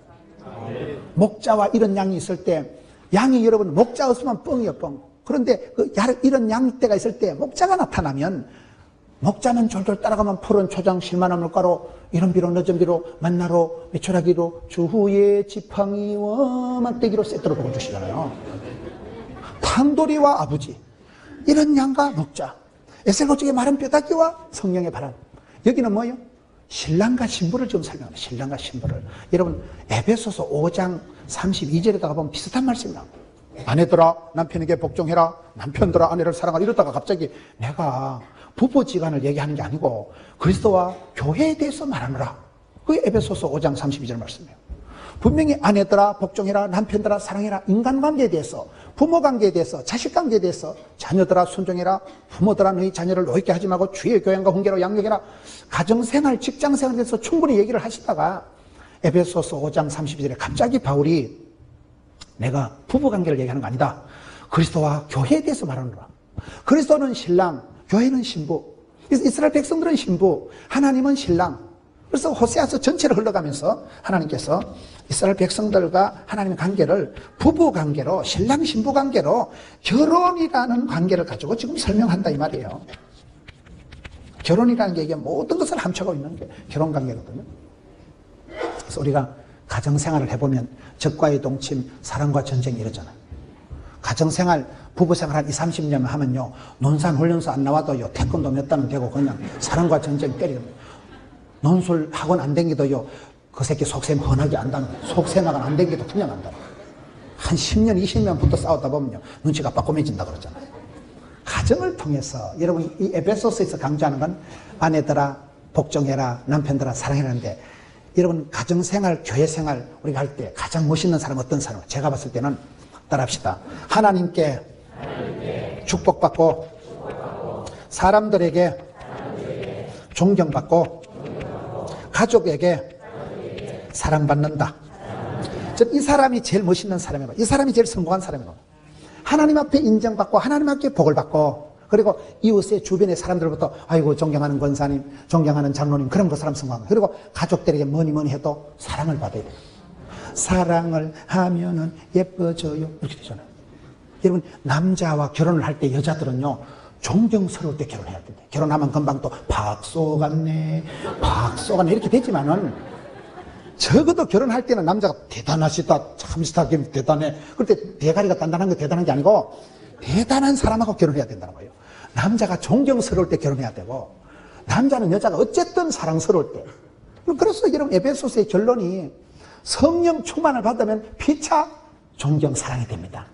목자와 이런 양이 있을 때, 양이 여러분 목자 없으면 뻥이요 뻥. 그런데 이런 양떼가 있을 때 목자가 나타나면, 목자는 졸졸 따라가면 푸른 초장 실만한 물가로 이런 비로 늦은 비로 만나로 메추라기로 주후의 지팡이와 막대기로 세트로 보여주시잖아요. 탄도리와 아버지, 이런 양과 목자, 에셀고 쪽의 마른 뼈다귀와 성령의 바람. 여기는 뭐예요? 신랑과 신부를 지금 설명합니다. 신랑과 신부를. 여러분 에베소서 5장 32절에다가 보면 비슷한 말씀이 나옵니다. 아내들아 남편에게 복종해라, 남편들아 아내를 사랑하라. 이러다가 갑자기 내가 부부지간을 얘기하는 게 아니고 그리스도와 교회에 대해서 말하느라, 그게 에베소서 5장 32절 말씀이에요. 분명히 아내들아 복종해라, 남편들아 사랑해라, 인간관계에 대해서, 부모관계에 대해서, 자식관계에 대해서, 자녀들아 순종해라, 부모들아 너희 자녀를 노엽게 하지 말고 주의 교양과 훈계로 양육해라. 가정생활, 직장생활에 대해서 충분히 얘기를 하시다가 에베소서 5장 32절에 갑자기 바울이 내가 부부관계를 얘기하는 거 아니다, 그리스도와 교회에 대해서 말하느라. 그리스도는 신랑, 교회는 신부. 그래서 이스라엘 백성들은 신부, 하나님은 신랑. 그래서 호세아서 전체를 흘러가면서 하나님께서 이스라엘 백성들과 하나님의 관계를 부부관계로, 신랑 신부 관계로, 결혼이라는 관계를 가지고 지금 설명한다 이 말이에요. 결혼이라는 게 이게 모든 것을 함축하고 있는 게 결혼관계거든요. 그래서 우리가 가정생활을 해보면 적과의 동침, 사랑과 전쟁이 이러잖아요. 가정생활, 부부생활 한 20, 30년 하면요, 논산훈련소 안 나와도요, 태권도 몇 단은 되고 그냥 사랑과 전쟁 때리는 거예요. 논술 학원 안 댕기도요, 그 새끼 속셈 훤하게 안다는 거예요. 속셈학원 안 댕기도 그냥 안다는 거예요. 한 10년, 20년 붙어 싸우다 보면요, 눈치가 빠꼼해진다 그러잖아요. 가정을 통해서, 여러분 이 에베소서에서 강조하는 건 아내들아 복종해라, 남편들아 사랑해라는데, 여러분 가정생활, 교회생활 우리가 할 때 가장 멋있는 사람 어떤 사람? 제가 봤을 때는 따라합시다. 하나님께 축복받고 사람들에게 존경받고 가족에게 사랑받는다. 이 사람이 제일 멋있는 사람이고, 이 사람이 제일 성공한 사람이고, 하나님 앞에 인정받고 하나님 앞에 복을 받고, 그리고 이웃의 주변의 사람들부터 아이고 존경하는 권사님, 존경하는 장로님, 그럼 그 사람 성공하고, 그리고 가족들에게 뭐니 해도 사랑을 받아야 돼요. 사랑을 하면은 예뻐져요. 이렇게 되잖아요. 여러분, 남자와 결혼을 할 때 여자들은요, 존경스러울 때 결혼해야 된대. 결혼하면 금방 또 박소 같네, 박소 같네 이렇게 되지만은, 적어도 결혼할 때는 남자가 대단하시다, 참시다, 대단해. 그럴 때 대가리가 단단한 게 대단한 게 아니고 대단한 사람하고 결혼해야 된다는 거예요. 남자가 존경스러울 때 결혼해야 되고, 남자는 여자가 어쨌든 사랑스러울 때. 그래서 여러분, 에베소서의 결론이 성령 충만을 받으면 피차 존경, 사랑이 됩니다.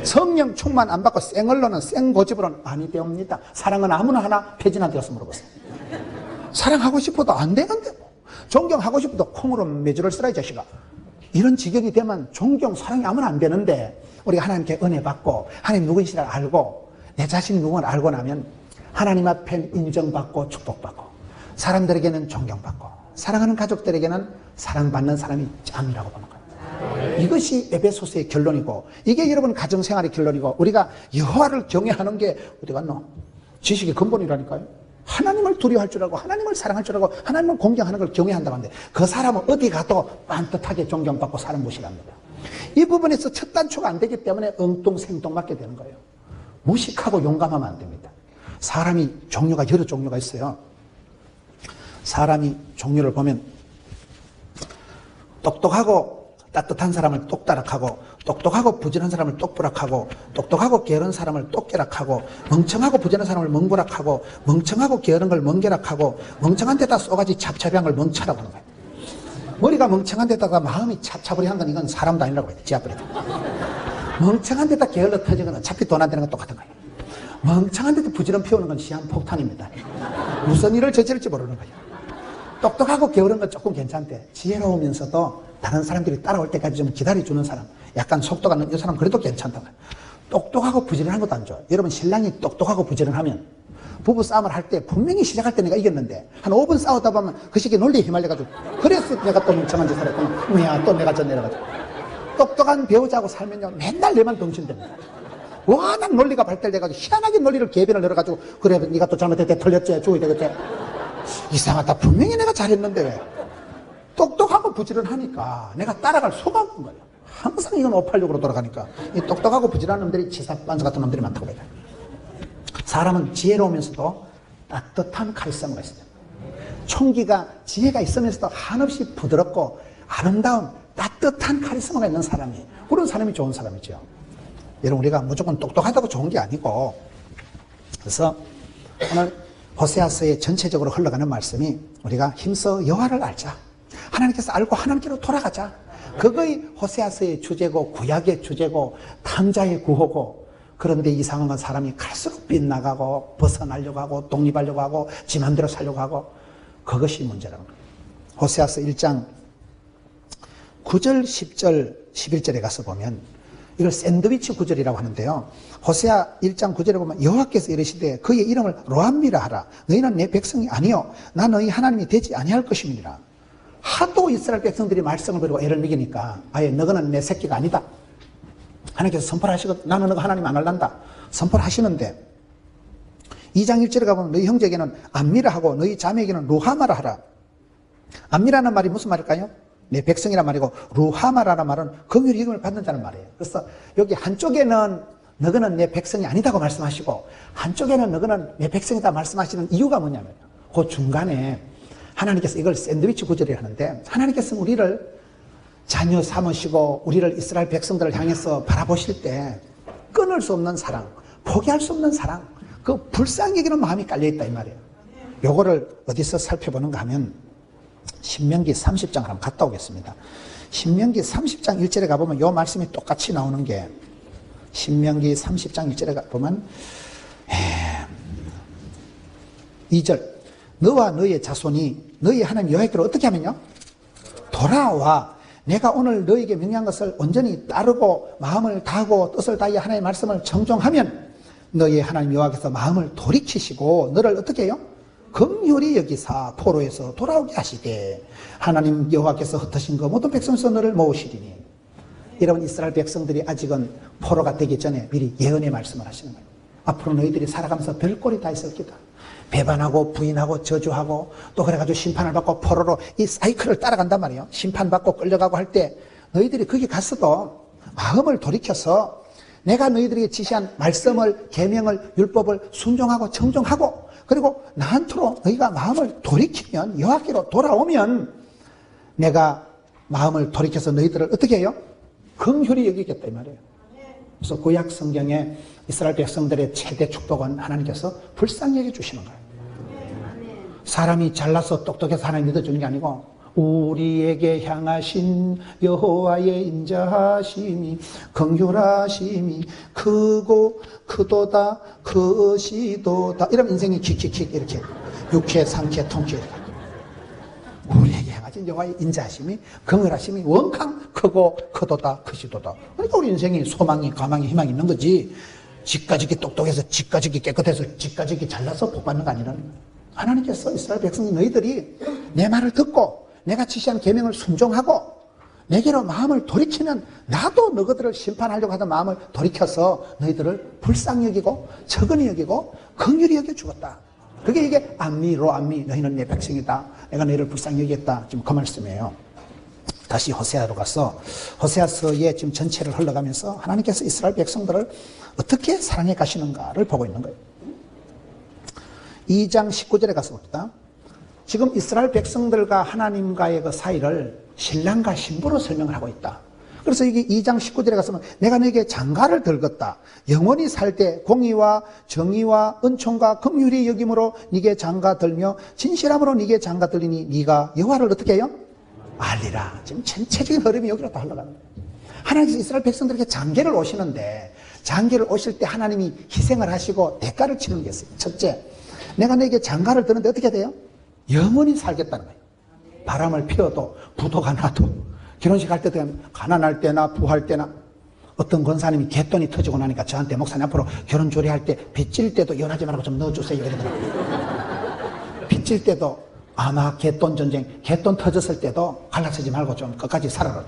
성령 충만 안 받고 생얼로는 생고집으로는 아니 되옵니다. 사랑은 아무나 하나 폐지나 되어서 물어보세요. 사랑하고 싶어도 안 되는데 뭐. 존경하고 싶어도 콩으로 매주를 쓰라 이 자식아. 이런 지경이 되면 존경, 사랑이 아무나 안 되는데, 우리가 하나님께 은혜 받고 하나님 누구이시를 알고 내 자신이 누구를 알고 나면 하나님 앞에 인정받고 축복받고, 사람들에게는 존경받고, 사랑하는 가족들에게는 사랑받는 사람이 짱이라고 보는 거예요. 이것이 에베소서의 결론이고, 이게 여러분 가정생활의 결론이고, 우리가 여호와를 경외하는 게 어디 갔노? 지식의 근본이라니까요. 하나님을 두려워할 줄 알고, 하나님을 사랑할 줄 알고, 하나님을 공경하는 걸 경외한다고 하는데, 그 사람은 어디 가도 반듯하게 존경받고 사람 무시합니다. 이 부분에서 첫 단초가 안 되기 때문에 엉뚱생뚱 맞게 되는 거예요. 무식하고 용감하면 안 됩니다. 사람이 종류가 여러 종류가 있어요. 사람이 종류를 보면 똑똑하고 따뜻한 사람을 똑따락하고, 똑똑하고 부지런한 사람을 똑부락하고, 똑똑하고 게으른 사람을 똑게락하고, 멍청하고 부지런한 사람을 멍부락하고, 멍청하고 게으른 걸 멍게락하고, 멍청한 데다 쏘가지 찹찹이한 걸 멍차라고 하는 거예요. 머리가 멍청한 데다가 마음이 찹찹으리한 건 이건 사람도 아니라고 해요. 지하뿌리다. 멍청한 데다 게을러 터지는 건 어차피 돈 안 되는 건 똑같은 거예요. 멍청한 데도 부지런 피우는 건 시한폭탄입니다. 무슨 일을 저지를지 모르는 거예요. 똑똑하고 게으른 건 조금 괜찮대. 지혜로우면서도 다른 사람들이 따라올 때까지 좀 기다려주는 사람, 약간 속도가 늦는 사람, 그래도 괜찮다. 똑똑하고 부지런한 것도 안 좋아. 여러분, 신랑이 똑똑하고 부지런하면 부부 싸움을 할 때 분명히 시작할 때 내가 이겼는데 한 5분 싸우다 보면 그 시기 논리에 휘말려가지고, 그래서 내가 또 멍청한 짓을 했구나. 뭐야, 또 내가 전 내려가지고. 똑똑한 배우자하고 살면요, 맨날 내만 덩신됩니다. 워낙 논리가 발달돼가지고 희한하게 논리를 개변을 내려가지고, 그래 네가 또 잘못했대, 틀렸지, 죽어야 되겠지. 이상하다, 분명히 내가 잘했는데 왜? 똑똑하고 부지런하니까 내가 따라갈 수가 없는 거예요. 항상 이건 586으로 돌아가니까 이 똑똑하고 부지런한 놈들이 치사반수 같은 놈들이 많다고 해요. 사람은 지혜로우면서도 따뜻한 카리스마가 있어요. 총기가 지혜가 있으면서도 한없이 부드럽고 아름다운 따뜻한 카리스마가 있는 사람이, 그런 사람이 좋은 사람이죠. 여러분, 우리가 무조건 똑똑하다고 좋은 게 아니고, 그래서 오늘 호세아서의 전체적으로 흘러가는 말씀이, 우리가 힘써 여호와를 알자, 하나님께서 알고 하나님께로 돌아가자, 그거의 호세아서의 주제고 구약의 주제고 탕자의 구호고, 그런데 이 상황은 사람이 갈수록 빗나가고 벗어나려고 하고 독립하려고 하고 지 맘대로 살려고 하고, 그것이 문제라는 거예요. 호세아서 1장 9절, 10절, 11절에 가서 보면 이걸 샌드위치 구절이라고 하는데요. 호세아 1장 9절에 보면 여호와께서 이르시되 그의 이름을 로암미라 하라. 너희는 내 백성이 아니요 나 너희 하나님이 되지 아니할 것임이니라. 하도 이스라엘 백성들이 말씀을 버리고 애를 먹이니까 아예 너희는 내 새끼가 아니다. 하나님께서 선포를 하시거든. 나는 너가 하나님 안 할란다. 선포를 하시는데 2장 1절에 가보면 너희 형제에게는 암미라 하고 너희 자매에게는 루하마라 하라. 암미라는 말이 무슨 말일까요? 내 백성이란 말이고, 루하마라는 말은 긍휼히 이름을 받는 자는 말이에요. 그래서 여기 한쪽에는 너희는 내 백성이 아니다고 말씀하시고, 한쪽에는 너희는 내 백성이다 말씀하시는 이유가 뭐냐면요, 그 중간에 하나님께서 이걸 샌드위치 구절이 하는데, 하나님께서 우리를 자녀 삼으시고 우리를 이스라엘 백성들을 향해서 바라보실 때 끊을 수 없는 사랑, 포기할 수 없는 사랑, 그 불쌍히 여기는 마음이 깔려있다 이 말이에요. 요거를 어디서 살펴보는가 하면 신명기 30장을 한번 갔다 오겠습니다. 신명기 30장 1절에 가보면 요 말씀이 똑같이 나오는 게, 신명기 30장 1절에 가보면 2절 너와 너의 자손이 너희 하나님 여호와께로 어떻게 하면요? 돌아와 내가 오늘 너에게 명령한 것을 온전히 따르고 마음을 다하고 뜻을 다하여 하나님의 말씀을 정종하면 너희 하나님 여호와께서 마음을 돌이키시고 너를 어떻게 해요? 긍휼히 여기사 포로에서 돌아오게 하시되 하나님 여호와께서 흩으신 그 모든 백성에서 너를 모으시리니. 여러분, 이스라엘 백성들이 아직은 포로가 되기 전에 미리 예언의 말씀을 하시는 거예요. 앞으로 너희들이 살아가면서 별꼴이 다 있을 기다. 배반하고 부인하고 저주하고 또 그래가지고 심판을 받고 포로로 이 사이클을 따라간단 말이에요. 심판받고 끌려가고 할 때 너희들이 거기 갔어도 마음을 돌이켜서 내가 너희들에게 지시한 말씀을, 계명을, 율법을 순종하고 청종하고 그리고 나한테로 너희가 마음을 돌이키면, 여호와께로 돌아오면 내가 마음을 돌이켜서 너희들을 어떻게 해요? 긍휼히 여기겠다 이 말이에요. 그래서 구약 성경에 이스라엘 백성들의 최대 축복은 하나님께서 불쌍히 여겨주시는 거예요. 사람이 잘나서 똑똑해서 하나님 믿어주는 게 아니고 우리에게 향하신 여호와의 인자하심이 긍휼하심이 크고 크도다 크시도다 이러면 인생이 킥킥킥 이렇게 육회 상쾌 통쾌 우리에게 향하신 여호와의 인자하심이 긍휼하심이 원캉 크고 크도다 크시도다. 그러니까 우리 인생이 소망이 가망이 희망이 있는 거지. 지까지기 똑똑해서 지까지기 깨끗해서 지까지기 잘나서 복 받는 거 아니라는 거예요. 하나님께서 이스라엘 백성 너희들이 내 말을 듣고 내가 지시한 계명을 순종하고 내게로 마음을 돌이키면 나도 너희들을 심판하려고 하던 마음을 돌이켜서 너희들을 불쌍히 여기고 적은히 여기고 긍휼히 여겨주겠다. 그게 이게 안미로 안미 너희는 내 백성이다. 내가 너희를 불쌍히 여기겠다. 지금 그 말씀이에요. 다시 호세아로 가서 호세아서의 지금 전체를 흘러가면서 하나님께서 이스라엘 백성들을 어떻게 사랑해 가시는가를 보고 있는 거예요. 2장 19절에 가서 봅시다. 지금 이스라엘 백성들과 하나님과의 그 사이를 신랑과 신부로 설명을 하고 있다. 그래서 이게 2장 19절에 가서 내가 너에게 장가를 들겠다. 영원히 살 때 공의와 정의와 은총과 긍휼히 여김으로 네게 장가 들며 진실함으로 네게 장가 들리니 네가 여호와를 어떻게 해요? 알리라. 지금 전체적인 흐름이 여기로 다 흘러가는 거예요. 하나님께서 이스라엘 백성들에게 장계를 오시는데 장계를 오실 때 하나님이 희생을 하시고 대가를 치는 게 있어요. 첫째, 내가 너에게 장가를 드는데 어떻게 돼요? 영원히 살겠다는 거예요. 바람을 피워도 부도가 나도 결혼식 할 때도 가난할 때나 부할 때나 어떤 권사님이 갯돈이 터지고 나니까 저한테 목사님 앞으로 결혼 조례할 때 빚질 때도 연하지 말고 좀 넣어주세요 이러더라고요. 빚질 때도 아마 갯돈 전쟁, 갯돈 터졌을 때도 갈라서지 말고 좀 끝까지 살아라.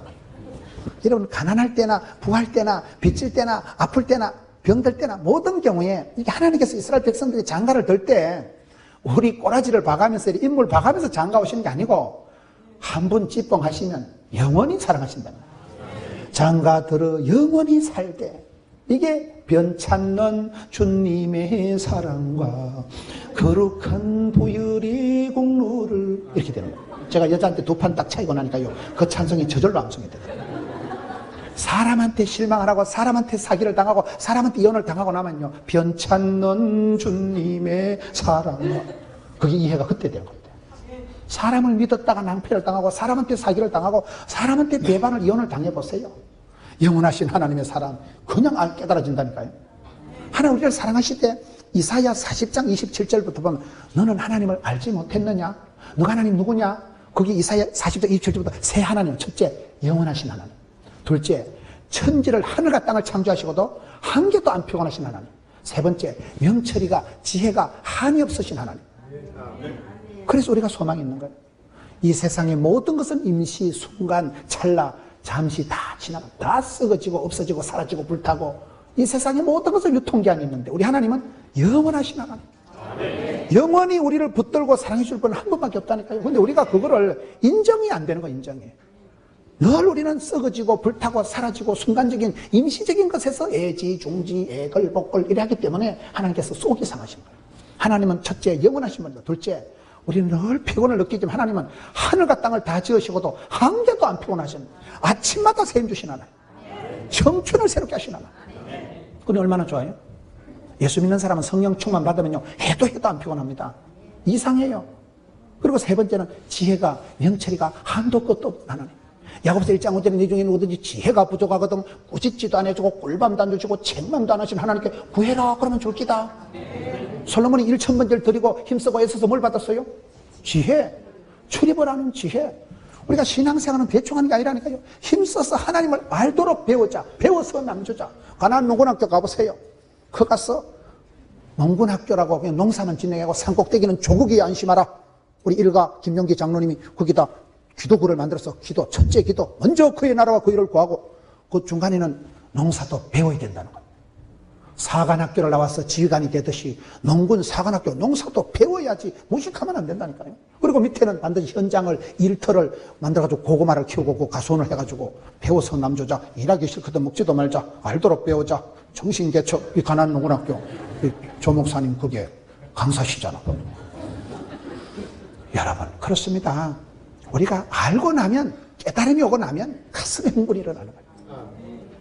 여러분 가난할 때나 부할 때나 빚질 때나 아플 때나 병들 때나 모든 경우에 이게 하나님께서 이스라엘 백성들이 장가를 들 때 우리 꼬라지를 봐가면서 인물 봐가면서 장가 오시는 게 아니고 한 번 찌뽕하시면 영원히 사랑하신다는 거예요. 장가 들어 영원히 살게 이게 변찮는 주님의 사랑과 거룩한 보혈의 공로를 이렇게 되는 거예요. 제가 여자한테 두 판 딱 차이고 나니까요 그 찬송이 저절로 암송이 되더라고요. 사람한테 실망을 하고 사람한테 사기를 당하고 사람한테 이혼을 당하고 나면요 변찮는 주님의 사랑과 그게 이해가 그때 되는 겁니다. 사람을 믿었다가 낭패를 당하고 사람한테 사기를 당하고 사람한테 배반을 이혼을 당해보세요. 영원하신 하나님의 사랑 그냥 깨달아진다니까요. 하나님 우리를 사랑하실 때 이사야 40장 27절부터 보면 너는 하나님을 알지 못했느냐? 너가 하나님 누구냐? 거기 이사야 40장 27절부터 새 하나님. 첫째 영원하신 하나님. 둘째 천지를 하늘과 땅을 창조하시고도 한 개도 안 피곤하신 하나님. 세 번째 명철이가 지혜가 한이 없으신 하나님. 그래서 우리가 소망이 있는 거예요. 이 세상의 모든 것은 임시, 순간, 찰나, 잠시 다 지나가 다 썩어지고 없어지고 사라지고 불타고 이 세상의 모든 것은 유통기한이 있는데 우리 하나님은 영원하신 하나님. 영원히 우리를 붙들고 사랑해 줄 분은 한 분밖에 없다니까요. 근데 우리가 그거를 인정이 안 되는 거예요. 인정이. 늘 우리는 썩어지고 불타고 사라지고 순간적인 임시적인 것에서 애지, 중지, 애걸, 복걸 이래 하기 때문에 하나님께서 속이 상하신 거예요. 하나님은 첫째 영원하신 분이다. 둘째 우리는 늘 피곤을 느끼지만 하나님은 하늘과 땅을 다 지으시고도 한 개도 안 피곤하신 아침마다 새 힘 주신 하나님. 청춘을 새롭게 하신 하나님. 그건 얼마나 좋아요? 예수 믿는 사람은 성령 충만 받으면요 해도 안 피곤합니다. 이상해요. 그리고 세 번째는 지혜가 명철이가 한도 끝도 없는 하나님. 야고보서 1장 5절에 네 중에 누구든지 지혜가 부족하거든 꾸짖지도 안 해주고 꿀밤도 안 주시고 책망도 안 하신 하나님께 구해라 그러면 줄 기다. 솔로몬이 1,000번째를 드리고 힘쓰고 애써서 뭘 받았어요? 지혜. 출입을 하는 지혜. 우리가 신앙생활은 대충 하는 게 아니라니까요. 힘써서 하나님을 알도록 배우자. 배워서 남주자. 가나안 농군학교 가보세요. 그 가서 농군학교라고 그냥 농사만 진행하고 산꼭대기는 조국이 안심하라. 우리 일가 김용기 장로님이 거기다 기도구를 만들어서 기도, 첫째 기도, 먼저 그의 나라와 그 일을 구하고 그 중간에는 농사도 배워야 된다는 거예요. 사관학교를 나와서 지휘관이 되듯이 농군 사관학교 농사도 배워야지 무식하면 안 된다니까요. 그리고 밑에는 반드시 현장을 일터를 만들어가지고 고구마를 키우고 가수원을 해가지고 배워서 남조자 일하기 싫거든 먹지도 말자 알도록 배우자 정신개척 이 가난 농군학교 조 목사님 그게 강사시잖아. 여러분 그렇습니다. 우리가 알고 나면 깨달음이 오고 나면 가슴에 흥분이 일어나는 거예요.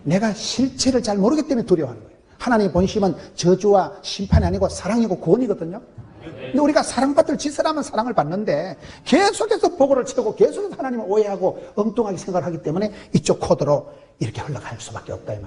내가 실체를 잘 모르기 때문에 두려워하는 거예요. 하나님의 본심은 저주와 심판이 아니고 사랑이고 구원이거든요. 근데 우리가 사랑받을 짓을 하면 사랑을 받는데 계속해서 보고를 채우고 계속해서 하나님을 오해하고 엉뚱하게 생각을 하기 때문에 이쪽 코드로 이렇게 흘러갈 수밖에 없다 이 말이에요.